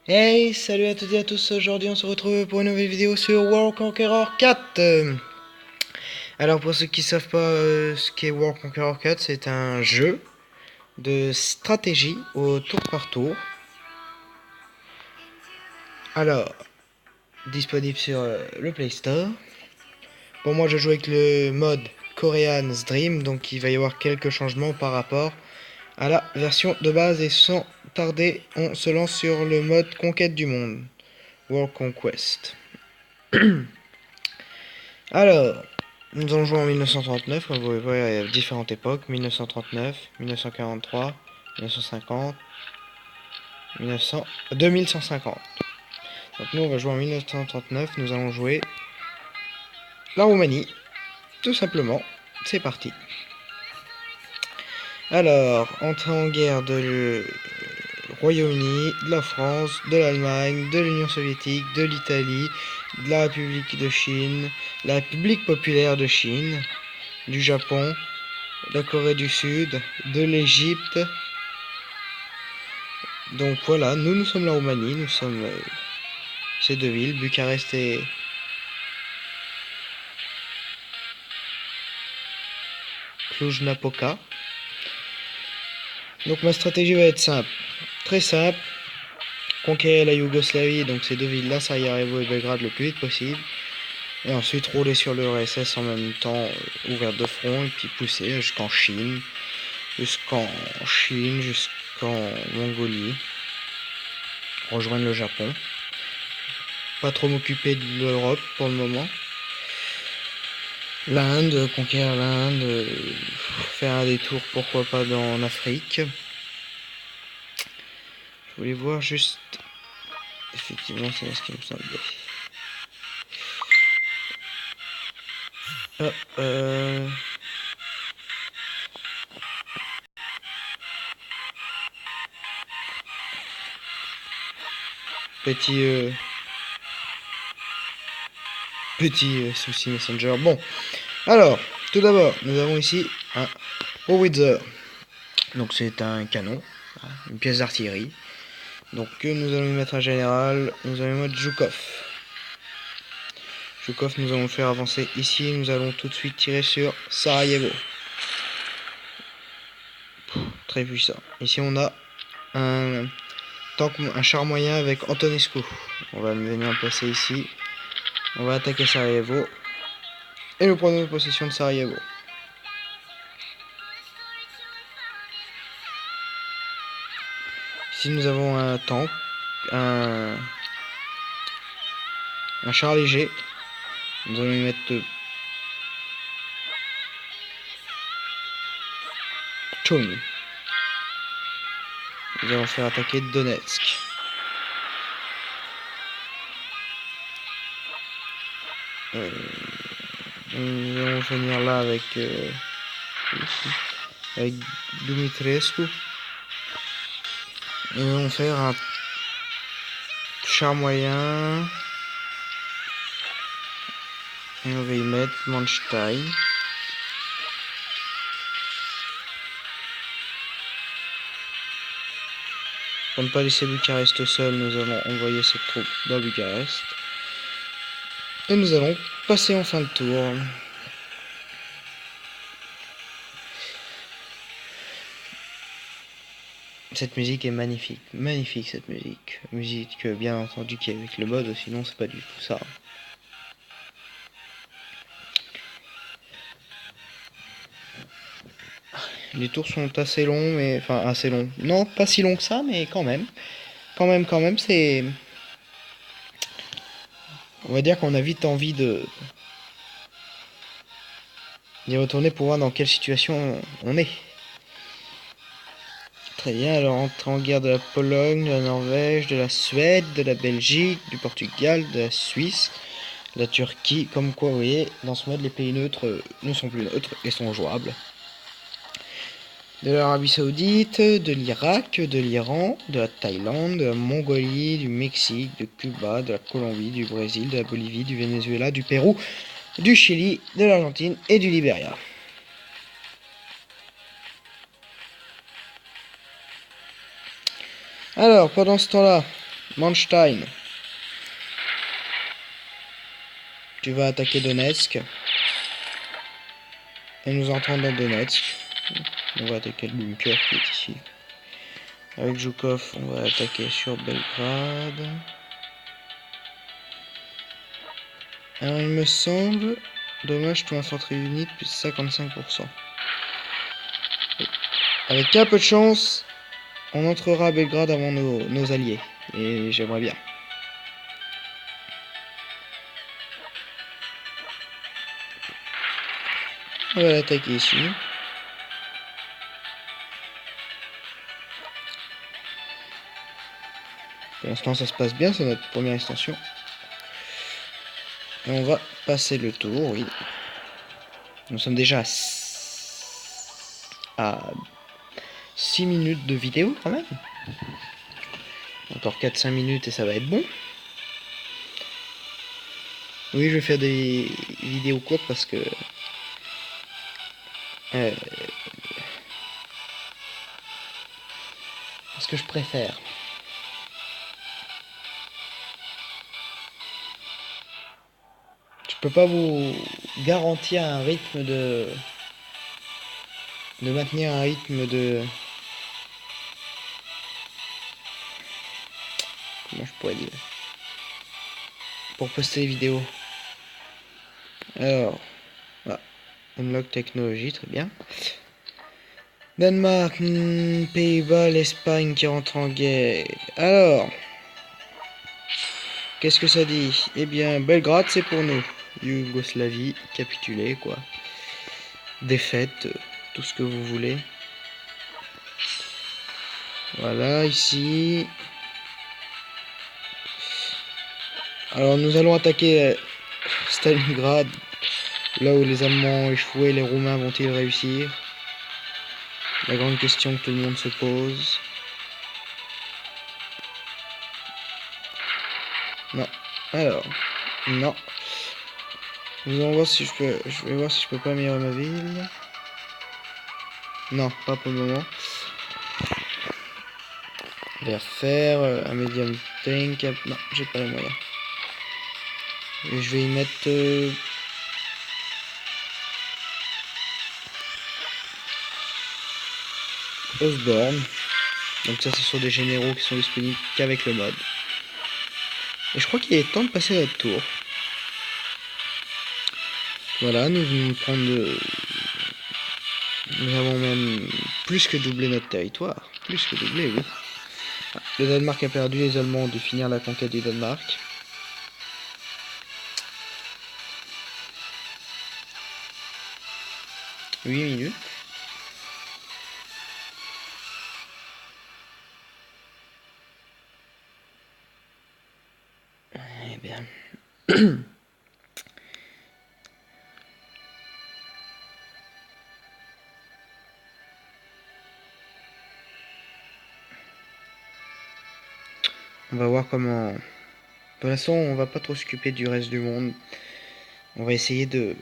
Hey, salut à toutes et à tous, aujourd'hui on se retrouve pour une nouvelle vidéo sur World Conqueror 4. Alors pour ceux qui savent pas ce qu'est World Conqueror 4, c'est un jeu de stratégie au tour par tour. Alors, disponible sur le Play Store. Bon, moi je joue avec le mode Korean's Dream, donc il va y avoir quelques changements par rapport à la version de base, et sans tarder on se lance sur le mode conquête du monde, World Conquest. Alors, nous allons jouer en 1939, comme vous pouvez voir, il y a différentes époques, 1939, 1943, 1950, 2150. Donc nous on va jouer en 1939, nous allons jouer la Roumanie, tout simplement, c'est parti. Alors, entrée en guerre de Royaume-Uni, de la France, de l'Allemagne, de l'Union soviétique, de l'Italie, de la République de Chine, la République populaire de Chine, du Japon, de la Corée du Sud, de l'Égypte. Donc voilà, nous sommes la Roumanie, nous sommes ces deux villes, Bucarest et Cluj-Napoca. Donc ma stratégie va être simple, très simple, conquérir la Yougoslavie, donc ces deux villes-là, Sarajevo et Belgrade, le plus vite possible, et ensuite rouler sur le RSS en même temps, ouvert de front, et puis pousser jusqu'en Chine, jusqu'en Mongolie, rejoindre le Japon. Pas trop m'occuper de l'Europe pour le moment. L'Inde, conquérir l'Inde, faire un détour pourquoi pas en Afrique. Je voulais voir juste... Effectivement, c'est ce qui me semblait. Petit souci Messenger. Bon, alors, tout d'abord, nous avons ici un Howitzer. Donc c'est un canon, une pièce d'artillerie. Donc nous allons y mettre un général, nous allons mettre Zhukov. Zhukov, nous allons le faire avancer ici, nous allons tout de suite tirer sur Sarajevo. Très puissant. Ici on a un char moyen avec Antonescu. On va venir placer ici. On va attaquer Sarajevo. Et nous prenons possession de Sarajevo. Ici nous avons un tank, un char léger. Nous allons y mettre Chung. Nous allons faire attaquer Donetsk. Nous allons venir là avec Dumitrescu. Et nous allons faire un char moyen. Et on va y mettre Manstein. Pour ne pas laisser Bucarest seul, nous allons envoyer cette troupe dans Bucarest. Et nous allons passer en fin de tour. Cette musique est magnifique, magnifique cette musique. Musique bien entendu qui est avec le mode, sinon c'est pas du tout ça. Les tours sont assez longs, mais enfin assez longs. Non, pas si longs que ça, mais quand même. Quand même, c'est... On va dire qu'on a vite envie d'y retourner pour voir dans quelle situation on est. Très bien, alors entrée en guerre de la Pologne, de la Norvège, de la Suède, de la Belgique, du Portugal, de la Suisse, de la Turquie. Comme quoi, vous voyez, dans ce mode, les pays neutres ne sont plus neutres et sont jouables. De l'Arabie Saoudite, de l'Irak, de l'Iran, de la Thaïlande, de la Mongolie, du Mexique, de Cuba, de la Colombie, du Brésil, de la Bolivie, du Venezuela, du Pérou, du Chili, de l'Argentine et du Libéria. Alors, pendant ce temps-là, Manstein. Tu vas attaquer Donetsk. Et nous entrons dans Donetsk. On va attaquer le bunker qui est ici. Avec Zhukov, on va attaquer sur Belgrade. Alors il me semble, dommage, tout infanterie unité plus 55%. Avec un peu de chance, on entrera à Belgrade avant nos alliés. Et j'aimerais bien. On va l'attaquer ici. Pour l'instant ça se passe bien, c'est notre première extension. Et on va passer le tour, oui. Nous sommes déjà à 6 minutes de vidéo quand même. Encore 4-5 minutes et ça va être bon. Oui, je vais faire des vidéos courtes parce que... parce que je préfère. Je peux pas vous garantir un rythme de maintenir un rythme de... Comment je pourrais dire? Pour poster des vidéos. Alors, voilà. Unlock technologie, très bien. Danemark, Pays-Bas, l'Espagne qui rentre en guerre. Alors, qu'est-ce que ça dit? Eh bien, Belgrade, c'est pour nous. Yougoslavie, capitulé, quoi. Défaite, tout ce que vous voulez. Voilà, ici. Alors, nous allons attaquer Stalingrad. Là où les Allemands ont échoué, les Roumains vont-ils réussir? La grande question que tout le monde se pose. Non. Alors, non. Nous allons voir si je peux. Je vais voir si je peux pas améliorer ma ville. Non, pas pour le moment. Je vais refaire un medium tank. Non, j'ai pas les moyens. Et je vais y mettre. Osborne. Donc ça, ce sont des généraux qui sont disponibles qu'avec le mode. Et je crois qu'il est temps de passer notre tour. Voilà, nous venons de prendre... Nous avons même plus que doublé notre territoire. Plus que doublé, oui. Le Danemark a perdu, les Allemands ont dû finir la conquête du Danemark. « 8 minutes. Eh bien... On va voir comment... Pour l'instant, on va pas trop s'occuper du reste du monde. On va essayer de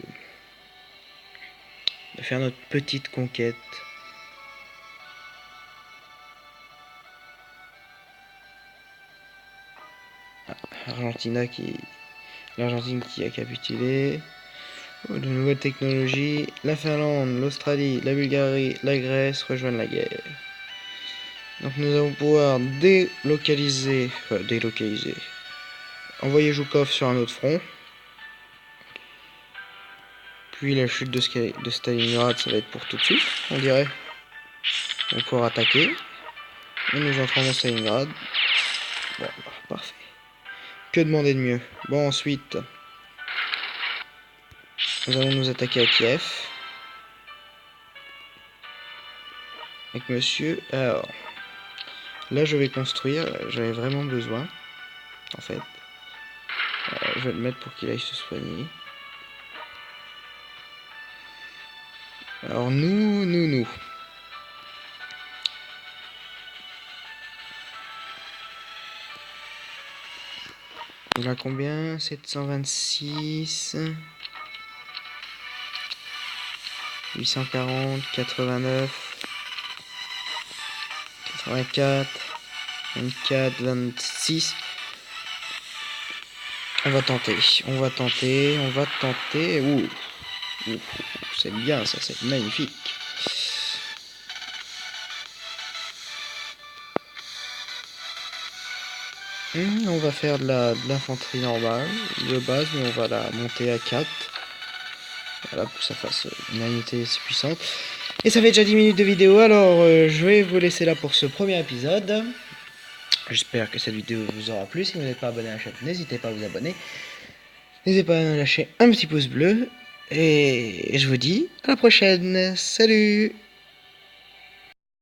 faire notre petite conquête. L'Argentine qui a capitulé. De nouvelles technologies. La Finlande, l'Australie, la Bulgarie, la Grèce rejoignent la guerre. Donc nous allons pouvoir délocaliser. Envoyer Zhukov sur un autre front. Puis la chute de Stalingrad, ça va être pour tout de suite, on dirait. On va pouvoir attaquer. Et nous entrons dans Stalingrad. Bon, parfait. Que demander de mieux? Bon, ensuite, nous allons nous attaquer à Kiev. Avec monsieur. Alors, là je vais construire. J'avais vraiment besoin. En fait. Je vais le mettre pour qu'il aille se soigner. Alors nous. Il a combien? 726. 840, 89, 84, 24, 26. On va tenter, on va tenter, on va tenter. Ouh, ouh, c'est bien ça, c'est magnifique. On va faire de l'infanterie normale, de base, mais on va la monter à 4. Voilà, pour que ça fasse une unité assez puissante. Et ça fait déjà 10 minutes de vidéo, alors je vais vous laisser là pour ce premier épisode. J'espère que cette vidéo vous aura plu. Si vous n'êtes pas abonné à la chaîne, n'hésitez pas à vous abonner. N'hésitez pas à lâcher un petit pouce bleu. Et je vous dis à la prochaine. Salut!